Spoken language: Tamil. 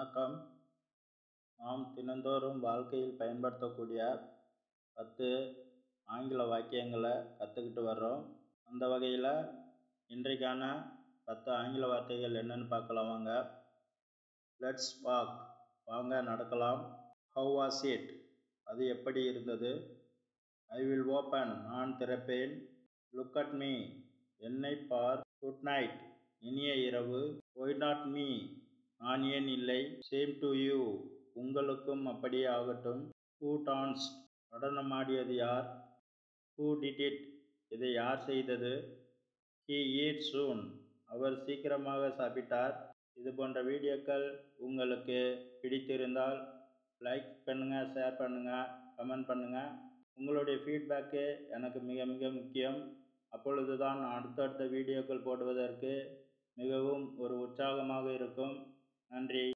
வணக்கம். நாம் தினந்தோறும் வாழ்க்கையில் பயன்படுத்தக்கூடிய 10 ஆங்கில வாக்கியங்களை கற்றுக்கிட்டு வர்றோம். அந்த வகையில் இன்றைக்கான 10 ஆங்கில வார்த்தைகள் என்னன்னு பார்க்கலாம் வாங்க. லெட்ஸ் வாக், வாங்க நடக்கலாம். ஹவ் வாஸ் இட், அது எப்படி இருந்தது. ஐ வில் ஓப்பன், நான் திறப்பேன். லுக் அட் மீ, என்னை பார். குட் நைட், இனிய இரவு. ஒய் நாட் மீ, நான் ஏன் இல்லை. சேம் டு யூ, உங்களுக்கும் அப்படியே ஆகட்டும். ஹூ டான்ஸ்ட், நடனமாடியது யார். ஹூ டிட் இட், இதை யார் செய்தது. ஹீ ஈட் சூன், அவர் சீக்கிரமாக சாப்பிட்டார். இது போன்ற வீடியோக்கள் உங்களுக்கு பிடித்திருந்தால் லைக் பண்ணுங்கள், ஷேர் பண்ணுங்கள், கமெண்ட் பண்ணுங்கள். உங்களுடைய ஃபீட்பேக்கு எனக்கு மிக மிக முக்கியம். அப்பொழுது தான் அடுத்தடுத்த வீடியோக்கள் போடுவதற்கு மிகவும் ஒரு உற்சாகமாக இருக்கும். நன்றி.